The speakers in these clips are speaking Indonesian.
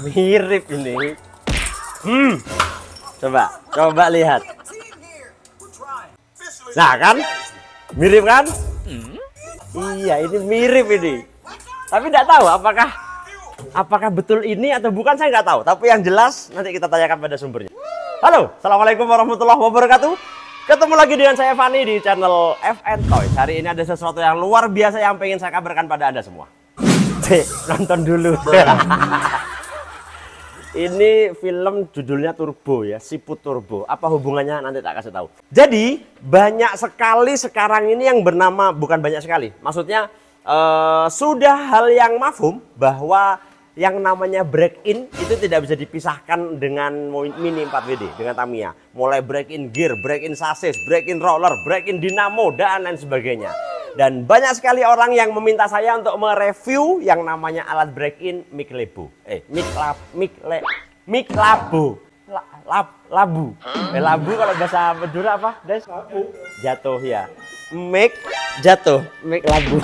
Mirip ini. Coba lihat. Nah kan, mirip kan? Iya, ini mirip ini. Tapi tidak tahu apakah betul ini atau bukan, saya nggak tahu. Tapi yang jelas nanti kita tanyakan pada sumbernya. Halo, assalamualaikum warahmatullahi wabarakatuh. Ketemu lagi dengan saya Fani di channel FN Toys. Hari ini ada sesuatu yang luar biasa yang pengen saya kabarkan pada Anda semua. Nonton dulu. Ini film judulnya Turbo ya, Siput Turbo. Apa hubungannya nanti tak kasih tahu. Jadi banyak sekali sekarang ini yang bernama, bukan banyak sekali, maksudnya sudah hal yang mafhum bahwa yang namanya break-in itu tidak bisa dipisahkan dengan Mini 4WD, dengan Tamiya. Mulai break-in gear, break-in sasis, break-in roller, break-in dinamo, dan lain sebagainya. Dan banyak sekali orang yang meminta saya untuk mereview yang namanya alat break-in Miklebo. Miklabo. Labu. Labu kalau bahasa Madura apa, Des? Jatuh ya. Jatuh. Miklabo.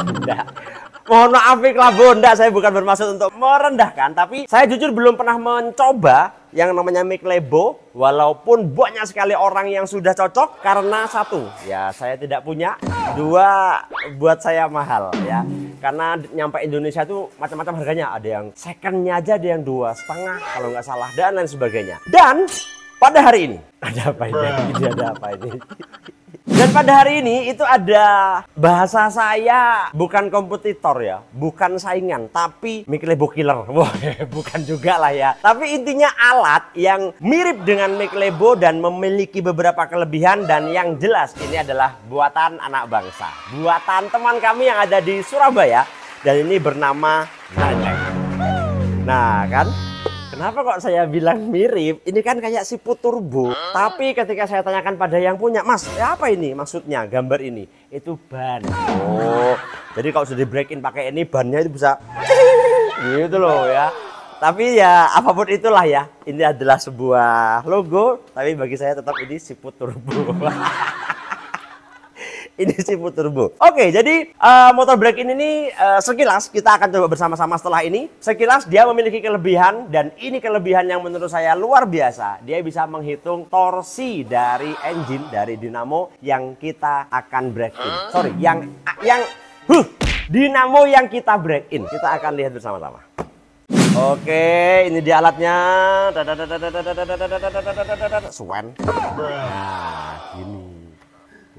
Mohon maaf Miklabo, enggak, saya bukan bermaksud untuk merendahkan, tapi saya jujur belum pernah mencoba yang namanya Miklebo, walaupun banyak sekali orang yang sudah cocok. Karena satu, ya saya tidak punya, dua, buat saya mahal ya, karena nyampe Indonesia itu macam-macam harganya, ada yang secondnya aja, ada yang 2,5 kalau nggak salah, dan lain sebagainya. Dan pada hari ini ada apa ini? Ada apa ini? Dan pada hari ini itu ada, bahasa saya bukan kompetitor ya, bukan saingan, tapi Miklebo killer. Wah, bukan juga lah ya. Tapi intinya alat yang mirip dengan Miklebo dan memiliki beberapa kelebihan, dan yang jelas ini adalah buatan anak bangsa, buatan teman kami yang ada di Surabaya, dan ini bernama Nine. Nah kan, kenapa kok saya bilang mirip? Ini kan kayak Siput Turbo. Tapi ketika saya tanyakan pada yang punya, Mas, ya apa ini maksudnya gambar ini? Itu ban. Oh, jadi kalau sudah di break-in pakai ini, bannya itu bisa gitu loh ya. Tapi ya apapun itulah ya, ini adalah sebuah logo. Tapi bagi saya tetap ini Siput Turbo. Ini Siput Turbo. Oke, jadi motor break-in ini sekilas kita akan coba bersama-sama setelah ini. Sekilas dia memiliki kelebihan, dan ini kelebihan yang menurut saya luar biasa. Dia bisa menghitung torsi dari engine, dari dinamo yang kita akan break-in. Sorry, yang dinamo yang kita break-in. Kita akan lihat bersama-sama. Oke, ini dia alatnya. Swan. Nah, gini.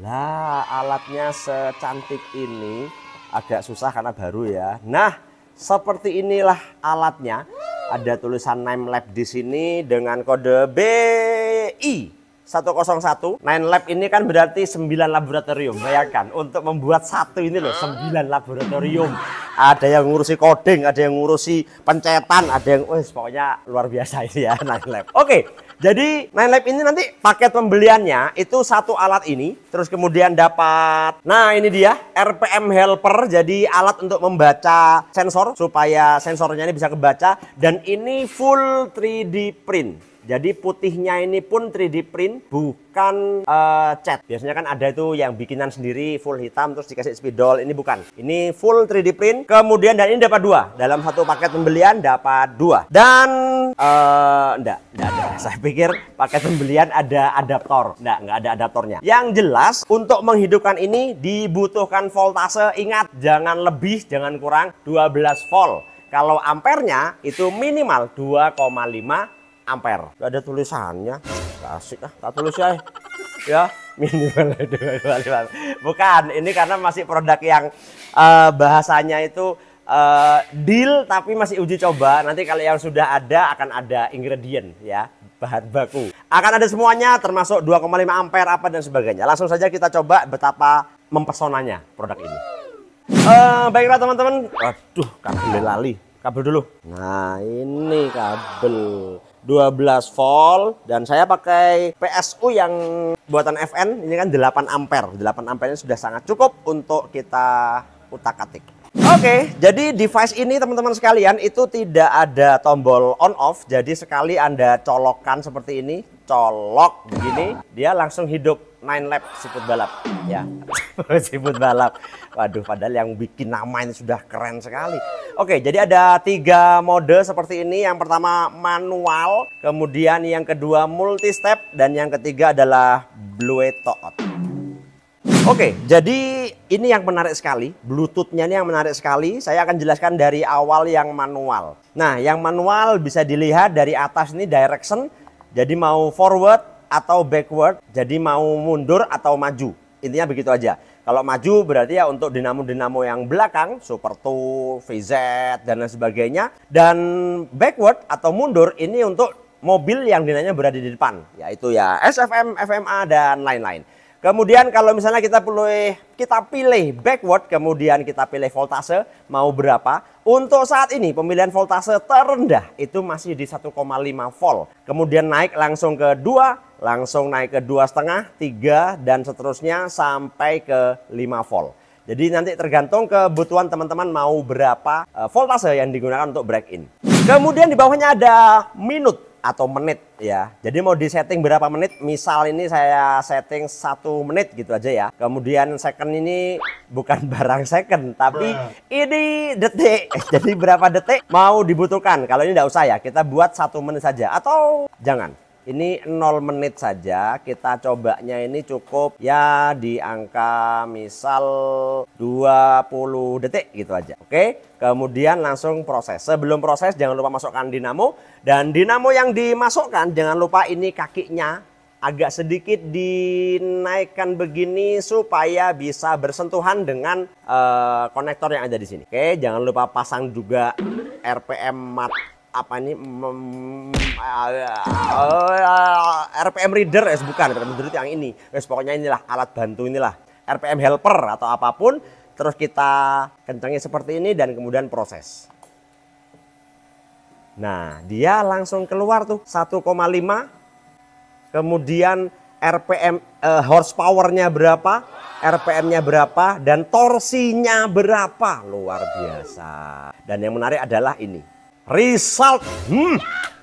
Lah, alatnya secantik ini agak susah karena baru ya. Nah, seperti inilah alatnya. Ada tulisan Nine Lab di sini dengan kode BI 101. Nine Lab ini kan berarti 9 laboratorium. Bayangkan untuk membuat satu ini loh, 9 laboratorium. Ada yang ngurusi coding, ada yang ngurusi pencetan, ada yang pokoknya luar biasa ini ya Nine Lab. Oke, jadi Nine Lab ini nanti paket pembeliannya itu satu alat ini, terus kemudian dapat, nah ini dia RPM helper, jadi alat untuk membaca sensor supaya sensornya ini bisa kebaca, dan ini full 3D print. Jadi putihnya ini pun 3D print, bukan cat. Biasanya kan ada itu yang bikinan sendiri full hitam terus dikasih spidol. Ini bukan. Ini full 3D print. Kemudian dan ini dapat 2. Dalam satu paket pembelian dapat 2. Dan enggak ada. Saya pikir paket pembelian ada adaptor. Enggak ada adaptornya. Yang jelas untuk menghidupkan ini dibutuhkan voltase. Ingat, jangan lebih, jangan kurang 12 volt. Kalau ampernya itu minimal 2,5 ampere. Gak ada tulisannya. Asik ah, tak tulis ya. Minimal 2,5. Bukan, ini karena masih produk yang bahasanya itu deal tapi masih uji coba. Nanti kalau yang sudah ada akan ada ingredient ya, bahan baku. Akan ada semuanya termasuk 2,5 ampere apa dan sebagainya. Langsung saja kita coba betapa mempesonanya produk ini. Baiklah teman-teman. Waduh, kabel lali. Kabel dulu. Nah, ini kabel 12 volt, dan saya pakai PSU yang buatan FN. Ini kan 8 ampere. 8 ampere ini sudah sangat cukup untuk kita utak-atik. Oke, jadi device ini teman-teman sekalian itu tidak ada tombol on off. Jadi sekali Anda colokkan seperti ini, colok begini, dia langsung hidup. Nine Lab Siput Balap ya. Siput Balap. Waduh, padahal yang bikin nama ini sudah keren sekali. Oke, jadi ada 3 mode seperti ini. Yang pertama manual, kemudian yang kedua multi step, dan yang ketiga adalah Bluetooth. Oke, jadi ini yang menarik sekali. Bluetooth-nya ini yang menarik sekali. Saya akan jelaskan dari awal yang manual. Nah, yang manual bisa dilihat dari atas ini direction. Jadi mau forward atau backward. Jadi mau mundur atau maju. Intinya begitu aja. Kalau maju berarti ya untuk dinamo-dinamo yang belakang, Super 2, VZ, dan lain sebagainya. Dan backward atau mundur ini untuk mobil yang dinamanya berada di depan. Yaitu ya SFM, FMA, dan lain-lain. Kemudian kalau misalnya kita pilih backward, kemudian kita pilih voltase mau berapa. Untuk saat ini pemilihan voltase terendah itu masih di 1,5 volt. Kemudian naik langsung ke 2, langsung naik ke 2,5, 3, dan seterusnya sampai ke 5 volt. Jadi nanti tergantung kebutuhan teman-teman mau berapa voltase yang digunakan untuk break in. Kemudian di bawahnya ada minute atau menit ya. Jadi mau di setting berapa menit, misal ini saya setting 1 menit gitu aja ya. Kemudian second ini bukan barang second, tapi ini detik. Jadi berapa detik mau dibutuhkan. Kalau ini tidak usah ya, kita buat 1 menit saja. Atau jangan, ini 0 menit saja. Kita cobanya ini cukup ya di angka misal 20 detik gitu aja. Oke, kemudian langsung proses. Sebelum proses jangan lupa masukkan dinamo. Dan dinamo yang dimasukkan jangan lupa ini kakinya agak sedikit dinaikkan begini supaya bisa bersentuhan dengan konektor yang ada di sini. Oke, jangan lupa pasang juga RPM RPM reader, bukan RPM reader itu yang ini. Pokoknya inilah alat bantu, inilah RPM helper atau apapun. Terus kita kencangin seperti ini dan kemudian proses. Nah, dia langsung keluar tuh 1,5. Kemudian RPM horsepower-nya berapa, RPM-nya berapa, dan torsinya berapa. Luar biasa. Dan yang menarik adalah ini. Result.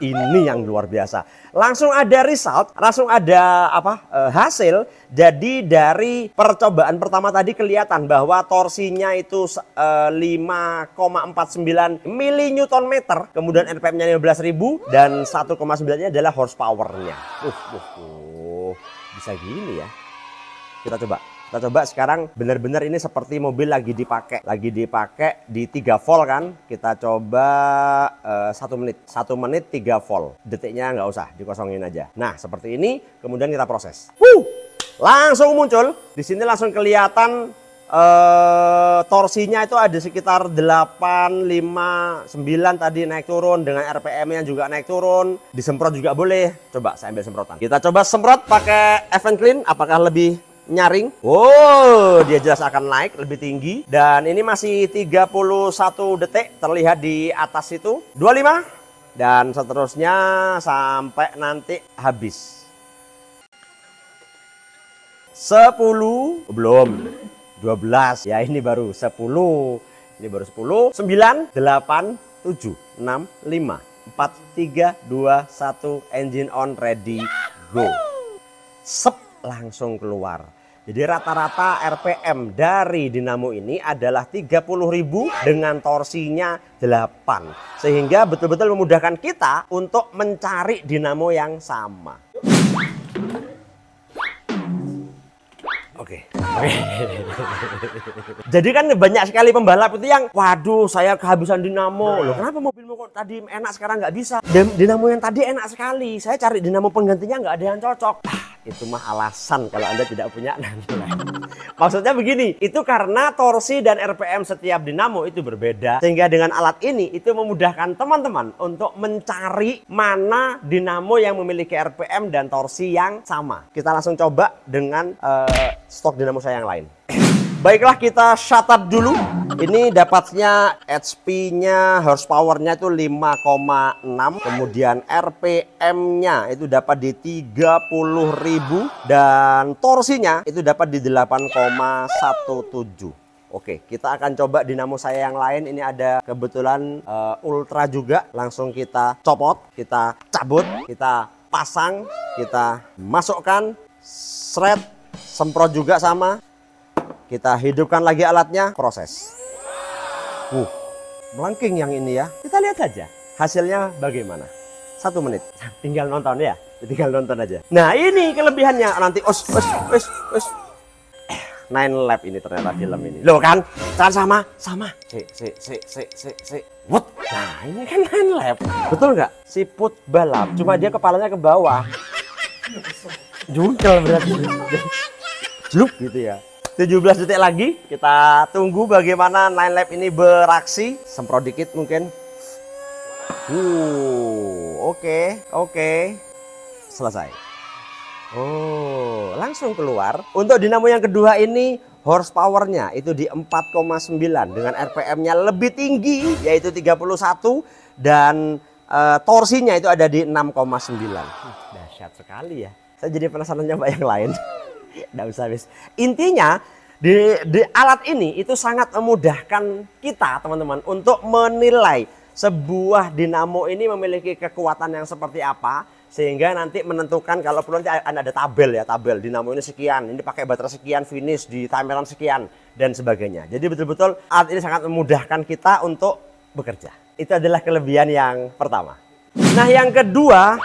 Ini yang luar biasa. Langsung ada result, langsung ada hasil. Jadi dari percobaan pertama tadi kelihatan bahwa torsinya itu 5,49 mN, kemudian RPM-nya 15.000 dan 1,9-nya adalah horsepower-nya. Bisa gini ya. Kita coba sekarang benar-benar ini seperti mobil lagi dipakai di 3 volt kan. Kita coba 1 menit 3 volt, detiknya nggak usah dikosongin aja. Nah seperti ini, kemudian kita proses. Langsung muncul di sini, langsung kelihatan torsinya itu ada sekitar 859 tadi, naik turun dengan RPM-nya juga naik turun. Disemprot juga boleh. Coba saya ambil semprotan. Kita coba semprot pakai Even Clean, apakah lebih nyaring? Oh, dia jelas akan naik lebih tinggi. Dan ini masih 31 detik terlihat di atas itu. 25 dan seterusnya sampai nanti habis. 10 belum. 12 ya, ini baru 10. Ini baru 10. 9 8 7 6 5 4 3 2 1, engine on, ready, go. Sep, langsung keluar. Jadi rata-rata RPM dari dinamo ini adalah 30.000 dengan torsinya 8. Sehingga betul-betul memudahkan kita untuk mencari dinamo yang sama. Oke. Jadi kan banyak sekali pembalap itu yang, waduh saya kehabisan dinamo. Loh kenapa mobilmu kok tadi enak sekarang nggak bisa? Dinamo yang tadi enak sekali. Saya cari dinamo penggantinya nggak ada yang cocok. Itu mah alasan kalau Anda tidak punya nanti. Maksudnya begini, itu karena torsi dan RPM setiap dinamo itu berbeda. Sehingga dengan alat ini itu memudahkan teman-teman untuk mencari mana dinamo yang memiliki RPM dan torsi yang sama. Kita langsung coba dengan stok dinamo saya yang lain. Baiklah, kita shut up dulu. Ini dapatnya HP-nya, horsepower-nya itu 5,6. Kemudian RPM-nya itu dapat di 30.000. Dan torsinya itu dapat di 8,17. Oke, kita akan coba dinamo saya yang lain. Ini ada kebetulan Ultra juga. Langsung kita copot, kita cabut, kita pasang, kita masukkan, shred, semprot juga sama. Kita hidupkan lagi alatnya, proses. melengking yang ini ya. Kita lihat saja hasilnya bagaimana. 1 menit. Tinggal nonton ya. Tinggal nonton aja. Nah ini kelebihannya. Nanti Nine Lab ini ternyata film ini. Loh kan? Kan sama. What? Nah ini kan Nine Lab. Betul nggak? Siput balap. Cuma dia kepalanya ke bawah. Jungkel berarti. Jlup gitu ya. 17 detik lagi. Kita tunggu bagaimana Nine Lab ini beraksi. Semprot dikit mungkin. Oke. Selesai. Oh, langsung keluar. Untuk dinamo yang kedua ini horsepower-nya itu di 4,9 dengan RPM-nya lebih tinggi yaitu 31 dan torsinya itu ada di 6,9. Dahsyat sekali ya. Saya jadi penasaran nyoba yang lain. Nggak usah wis. Intinya di alat ini itu sangat memudahkan kita teman-teman untuk menilai sebuah dinamo ini memiliki kekuatan yang seperti apa, sehingga nanti menentukan kalau perlu nanti ada tabel ya, tabel dinamo ini sekian, ini pakai baterai sekian, finish di timeran sekian dan sebagainya. Jadi betul-betul alat ini sangat memudahkan kita untuk bekerja. Itu adalah kelebihan yang pertama. Nah yang kedua,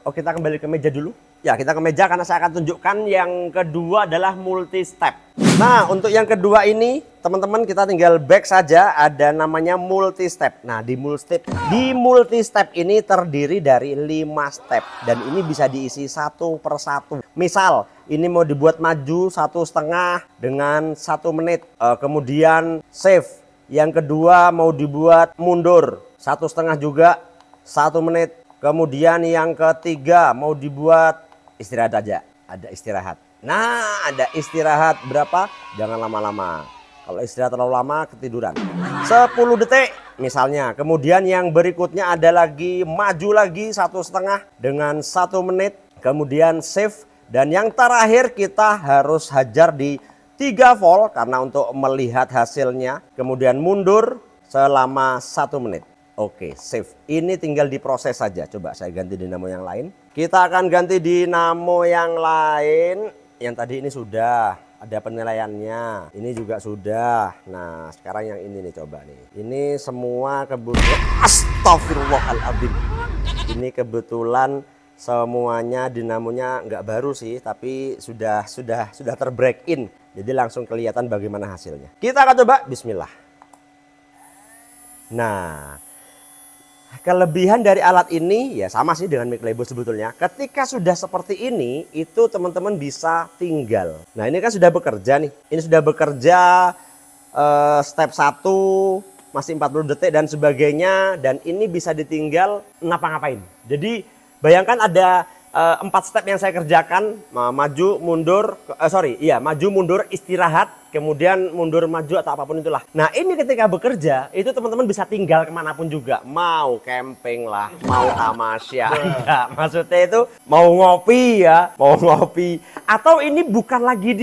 kita kembali ke meja dulu. Ya kita ke meja karena saya akan tunjukkan yang kedua adalah multi step. Nah untuk yang kedua ini teman-teman kita tinggal back saja, ada namanya multi step. Nah di multi step ini terdiri dari 5 step dan ini bisa diisi satu per satu. Misal ini mau dibuat maju 1,5 dengan 1 menit, kemudian save. Yang kedua mau dibuat mundur 1,5 juga 1 menit. Kemudian yang ketiga mau dibuat istirahat aja, ada istirahat. Nah, ada istirahat berapa? Jangan lama-lama. Kalau istirahat terlalu lama ketiduran. 10 detik misalnya. Kemudian yang berikutnya ada lagi maju lagi 1,5 dengan 1 menit. Kemudian save. Dan yang terakhir kita harus hajar di 3 volt karena untuk melihat hasilnya. Kemudian mundur selama 1 menit. Oke, save. Ini tinggal diproses saja. Coba saya ganti dinamo yang lain. Kita akan ganti dinamo yang lain. Yang tadi ini sudah ada penilaiannya. Ini juga sudah. Nah, sekarang yang ini nih coba nih. Ini semua kebetulan. Astagfirullahaladzim. Ini kebetulan semuanya dinamonya nggak baru sih, tapi sudah terbreak in. Jadi langsung kelihatan bagaimana hasilnya. Kita akan coba. Bismillah. Nah. Kelebihan dari alat ini ya sama sih dengan Miclebo sebetulnya. Ketika sudah seperti ini itu teman-teman bisa tinggal. Nah ini kan sudah bekerja nih. Ini sudah bekerja step 1 masih 40 detik dan sebagainya. Dan ini bisa ditinggal ngapa-ngapain. Jadi bayangkan ada 4 step yang saya kerjakan. Maju, mundur, maju, mundur, istirahat. Kemudian mundur, maju atau apapun itulah. Nah ini ketika bekerja itu teman-teman bisa tinggal kemanapun juga. Mau camping lah, mau tamasya. Enggak, maksudnya itu mau ngopi ya, mau ngopi. Atau ini bukan lagi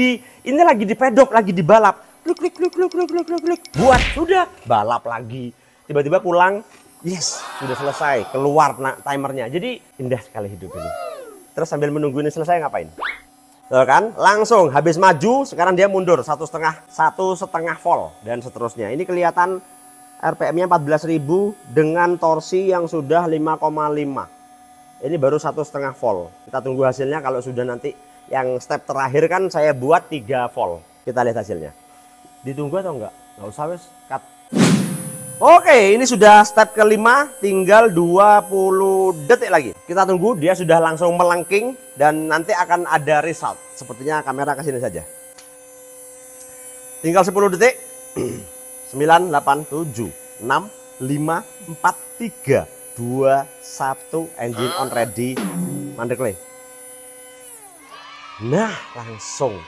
ini lagi di pedok, lagi di balap. Kluk. Buat, sudah balap lagi. Tiba-tiba pulang, yes sudah selesai, keluar timernya. Jadi indah sekali hidup ini. Terus sambil menunggu ini selesai ngapain? Tuh kan, langsung habis maju, sekarang dia mundur 1,5 volt dan seterusnya. Ini kelihatan RPM-nya 14.000 dengan torsi yang sudah 5,5. Ini baru 1,5 volt. Kita tunggu hasilnya kalau sudah nanti yang step terakhir kan saya buat 3 volt. Kita lihat hasilnya. Ditunggu atau enggak? Nggak usah wes, cut. Oke, ini sudah step kelima, tinggal 20 detik lagi. Kita tunggu, dia sudah langsung melengking dan nanti akan ada result. Sepertinya kamera ke sini saja. Tinggal 10 detik. 9, 8, 7, 6, 5, 4, 3, 2, 1. Engine on ready. Mandek play. Nah, langsung.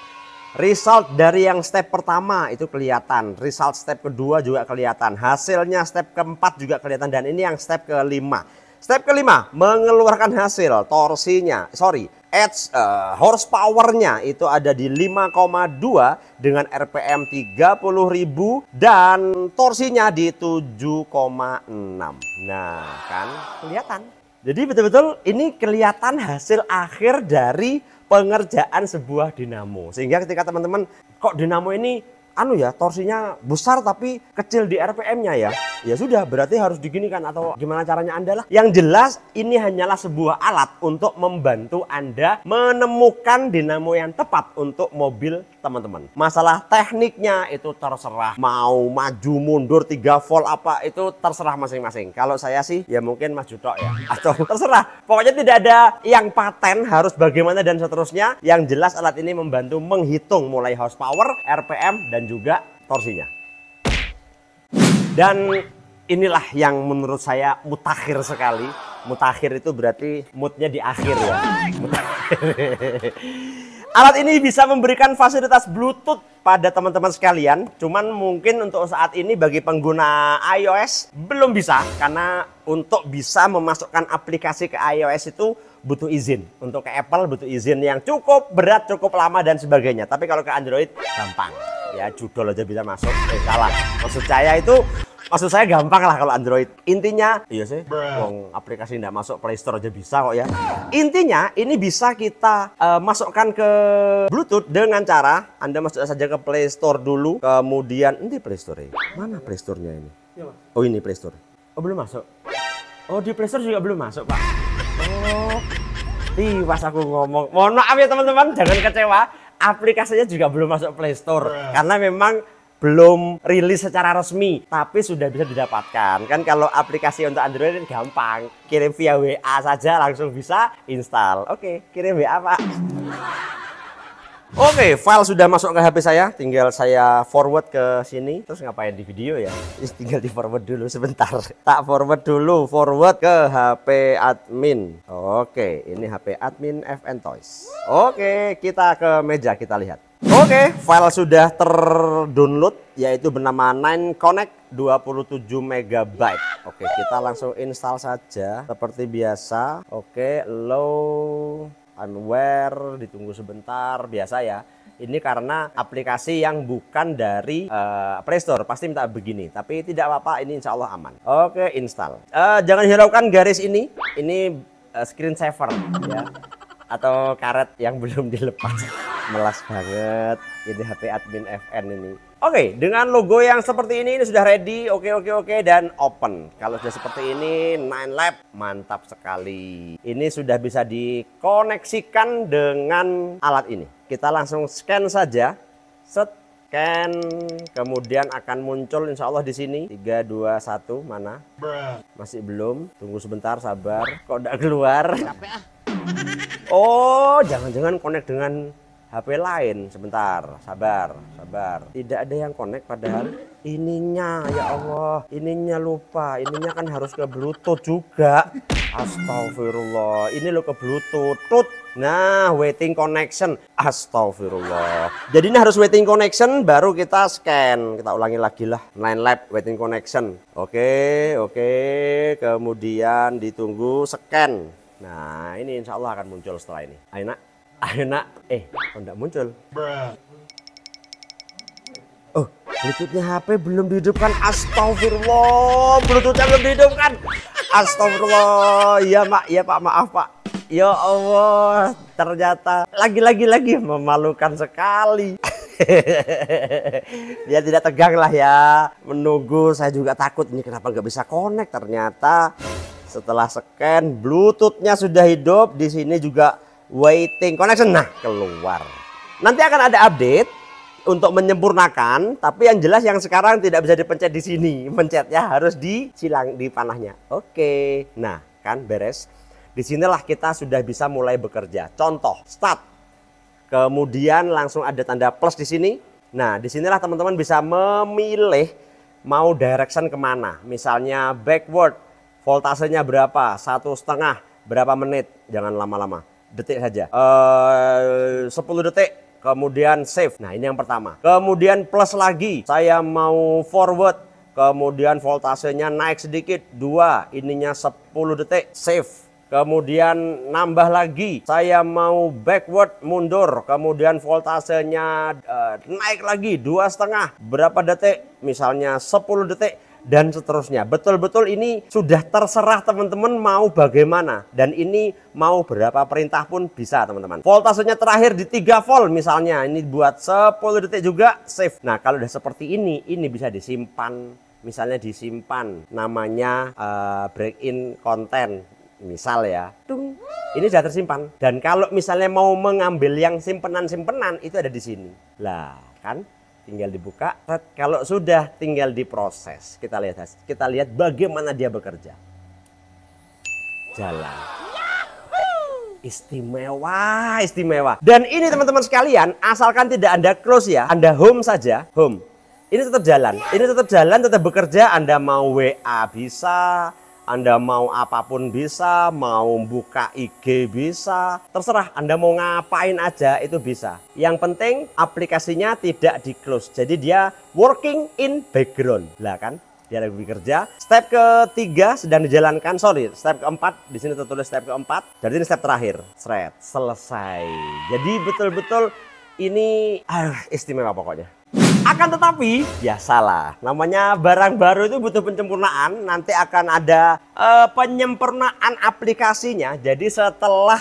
Result dari yang step pertama itu kelihatan. Result step kedua juga kelihatan. Hasilnya step keempat juga kelihatan. Dan ini yang step kelima. Step kelima mengeluarkan hasil. Torsinya, horsepower-nya itu ada di 5,2 dengan RPM 30.000 dan torsinya di 7,6. Nah kan kelihatan. Jadi betul-betul ini kelihatan hasil akhir dari pengerjaan sebuah dinamo. Sehingga ketika teman-teman kok dinamo ini anu ya, torsinya besar tapi kecil di RPM-nya ya. Ya sudah, berarti harus diginikan atau gimana caranya Anda lah. Yang jelas ini hanyalah sebuah alat untuk membantu Anda menemukan dinamo yang tepat untuk mobil teman-teman. Masalah tekniknya itu terserah, mau maju mundur 3 volt apa itu terserah masing-masing. Kalau saya sih ya mungkin maju tok ya, atau terserah. Pokoknya tidak ada yang paten harus bagaimana dan seterusnya. Yang jelas alat ini membantu menghitung mulai horsepower, RPM dan juga torsinya. Dan inilah yang menurut saya mutakhir sekali. Mutakhir itu berarti moodnya di akhir ya. Alat ini bisa memberikan fasilitas Bluetooth pada teman-teman sekalian. Cuman mungkin untuk saat ini bagi pengguna iOS belum bisa. Karena untuk bisa memasukkan aplikasi ke iOS itu butuh izin. Untuk ke Apple butuh izin yang cukup berat, cukup lama dan sebagainya. Tapi kalau ke Android gampang. Ya judul aja bisa masuk. Salah. Maksud saya gampang lah kalau Android. Intinya, iya sih, wong aplikasi nggak masuk Play Store aja bisa kok ya. Intinya ini bisa kita masukkan ke Bluetooth dengan cara Anda masuk saja ke Play Store dulu. Kemudian, ini Play Store ya? Mana Play Store-nya ini? Oh ini Play Store. Oh belum masuk? Oh di Play Store juga belum masuk Pak? Oh, pas aku ngomong. Mohon maaf ya teman-teman, jangan kecewa. Aplikasinya juga belum masuk Play Store. Karena memang belum rilis secara resmi, tapi sudah bisa didapatkan. Kan kalau aplikasi untuk Android gampang, kirim via WA saja langsung bisa install. Oke, kirim WA Pak. Oke, file sudah masuk ke HP saya, tinggal saya forward ke sini. Terus ngapain di video ya? Tinggal di forward dulu sebentar. Tak forward dulu, forward ke HP admin. Oke, ini HP admin FN Toys. Oke, kita ke meja, kita lihat. Oke, file sudah terdownload, yaitu bernama 9Connect 27 MB. Oke, kita langsung install saja seperti biasa. Oke, low firmware, ditunggu sebentar, biasa ya. Ini karena aplikasi yang bukan dari Play Store, pasti minta begini. Tapi tidak apa-apa, ini insya Allah aman. Oke, install. Jangan hiraukan garis ini screen saver ya. Atau karet yang belum dilepas. Melas banget ini HP admin FN ini. Oke, dengan logo yang seperti ini sudah ready. Oke dan open. Kalau sudah seperti ini 9Lab mantap sekali. Ini sudah bisa dikoneksikan dengan alat ini. Kita langsung scan saja. Scan, kemudian akan muncul insya Allah di sini 3, 2, 1 mana? Masih belum. Tunggu sebentar, sabar. Kok udah keluar? Oh, jangan-jangan connect dengan HP lain. Sebentar, sabar. Tidak ada yang connect padahal ininya, ya Allah, ininya lupa. Ininya kan harus ke Bluetooth juga. Astagfirullah. Ini lo ke Bluetooth. Nah, waiting connection. Astagfirullah. Jadi ini harus waiting connection baru kita scan. Kita ulangi lagi lah. 9Lab waiting connection. Oke. Kemudian ditunggu scan. Nah, ini insya Allah akan muncul setelah ini. Ayo nak. Kok enggak muncul? Oh, Bluetoothnya HP belum dihidupkan. Astagfirullah, Bluetoothnya belum dihidupkan. Astagfirullah. Iya Mak, iya Pak, maaf Pak. Ya Allah, ternyata lagi memalukan sekali. Dia tidak tegang lah ya, menunggu. Saya juga takut ini kenapa nggak bisa connect. Ternyata setelah scan Bluetoothnya sudah hidup. Di sini juga waiting connection. Nah, keluar. Nanti akan ada update untuk menyempurnakan, tapi yang jelas yang sekarang tidak bisa dipencet di sini. Pencetnya harus disilang di panahnya. Oke. Nah, kan beres. Disinilah kita sudah bisa mulai bekerja. Contoh, start. Kemudian langsung ada tanda plus di sini. Nah, disinilah teman-teman bisa memilih mau direction kemana. Misalnya backward, voltasenya berapa, 1,5, berapa menit. Jangan lama-lama, detik saja. 10 detik, kemudian save. Nah, ini yang pertama. Kemudian plus lagi, saya mau forward. Kemudian voltasenya naik sedikit, 2, ininya 10 detik, save. Kemudian nambah lagi, saya mau backward, mundur. Kemudian voltasenya naik lagi 2,5. Berapa detik? Misalnya 10 detik. dan seterusnya. Betul-betul ini sudah terserah teman-teman mau bagaimana, dan ini mau berapa perintah pun bisa teman-teman. Voltasenya terakhir di 3 volt misalnya, ini buat 10 detik juga save. Nah kalau udah seperti ini bisa disimpan, misalnya disimpan namanya break in content misal ya, tung, ini sudah tersimpan. Dan kalau misalnya mau mengambil yang simpenan-simpenan itu ada di sini lah kan, tinggal dibuka. Kalau sudah tinggal diproses. Kita lihat bagaimana dia bekerja. Jalan. Istimewa, istimewa. Dan ini teman-teman sekalian, asalkan tidak Anda close ya, Anda home saja, home. Ini tetap jalan, tetap bekerja. Anda mau WA bisa, Anda mau apapun bisa, mau buka IG bisa, terserah Anda mau ngapain aja itu bisa. Yang penting aplikasinya tidak di close, jadi dia working in background lah kan, dia lagi bekerja. Step ketiga sedang dijalankan, step keempat, di sini tertulis step keempat, jadi ini step terakhir, selesai. Jadi betul-betul ini istimewa pokoknya. Akan tetapi, ya salah. Namanya barang baru itu butuh penyempurnaan. Nanti akan ada penyempurnaan aplikasinya. Jadi setelah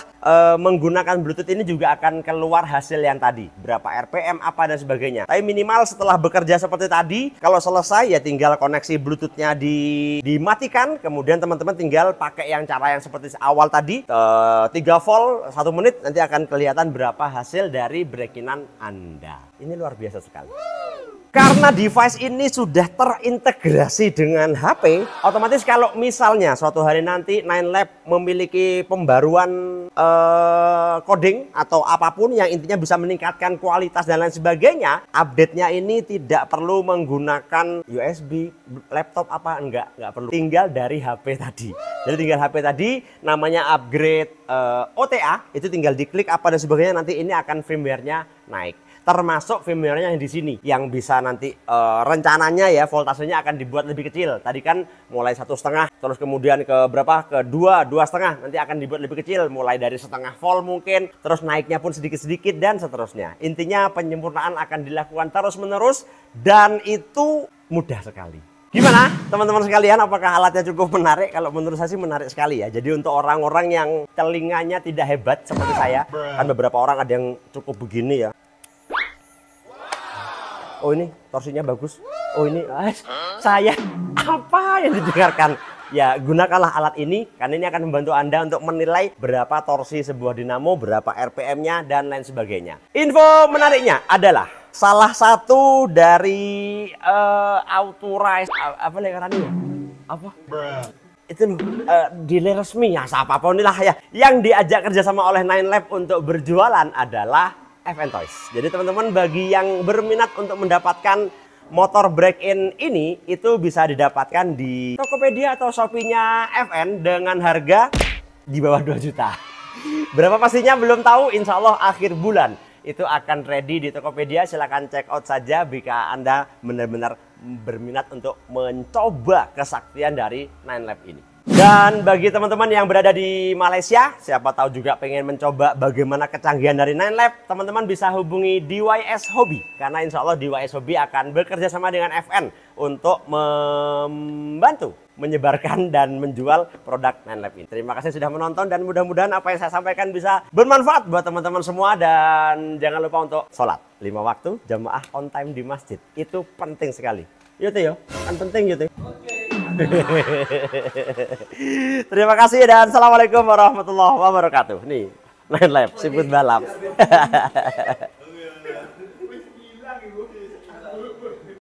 menggunakan Bluetooth ini juga akan keluar hasil yang tadi. Berapa RPM, apa dan sebagainya. Tapi minimal setelah bekerja seperti tadi, kalau selesai ya tinggal koneksi Bluetoothnya dimatikan. Kemudian teman-teman tinggal pakai yang cara yang seperti awal tadi. 3 volt, 1 menit. Nanti akan kelihatan berapa hasil dari break-in-an Anda. Ini luar biasa sekali. Karena device ini sudah terintegrasi dengan HP, otomatis kalau misalnya suatu hari nanti 9Lab memiliki pembaruan coding atau apapun yang intinya bisa meningkatkan kualitas dan lain sebagainya, update-nya ini tidak perlu menggunakan USB, laptop apa, enggak perlu. Tinggal dari HP tadi. Jadi tinggal HP tadi namanya upgrade OTA, itu tinggal diklik apa dan sebagainya, nanti ini akan firmware-nya naik. Termasuk firmware-nya yang di sini yang bisa nanti rencananya ya voltasenya akan dibuat lebih kecil. Tadi kan mulai 1,5, terus kemudian ke berapa? Ke 2,5, nanti akan dibuat lebih kecil, mulai dari 0,5 volt mungkin, terus naiknya pun sedikit-sedikit dan seterusnya. Intinya penyempurnaan akan dilakukan terus-menerus dan itu mudah sekali. Gimana teman-teman sekalian, apakah alatnya cukup menarik? Kalau menurut saya sih menarik sekali ya. Jadi untuk orang-orang yang telinganya tidak hebat seperti saya, kan beberapa orang ada yang cukup begini ya. Oh ini torsinya bagus. Oh ini saya apa yang didengarkan? Ya gunakanlah alat ini karena ini akan membantu Anda untuk menilai berapa torsi sebuah dinamo, berapa RPM-nya dan lain sebagainya. Info menariknya adalah salah satu dari authorized apa lekarannya? Apa? Itu dealer resmi ya, siapapun inilah ya yang diajak kerjasama oleh 9Lab untuk berjualan adalah FN Toys. Jadi teman-teman bagi yang berminat untuk mendapatkan motor break-in ini itu bisa didapatkan di Tokopedia atau Shopee-nya FN dengan harga di bawah 2 juta. Berapa pastinya belum tahu, insya Allah akhir bulan itu akan ready di Tokopedia. Silahkan check out saja jika Anda benar-benar berminat untuk mencoba kesaktian dari 9Lab ini. Dan bagi teman-teman yang berada di Malaysia, siapa tahu juga pengen mencoba bagaimana kecanggihan dari 9Lab, teman-teman bisa hubungi DYS Hobby. Karena insya Allah DYS Hobby akan bekerja sama dengan FN untuk membantu menyebarkan dan menjual produk 9Lab ini. Terima kasih sudah menonton dan mudah-mudahan apa yang saya sampaikan bisa bermanfaat buat teman-teman semua. Dan jangan lupa untuk sholat 5 waktu, jamaah on time di masjid. Itu penting sekali. Yuk yo, kan penting yuk. Terima kasih dan assalamualaikum warahmatullahi wabarakatuh. Nih 9Lab sibuk balap.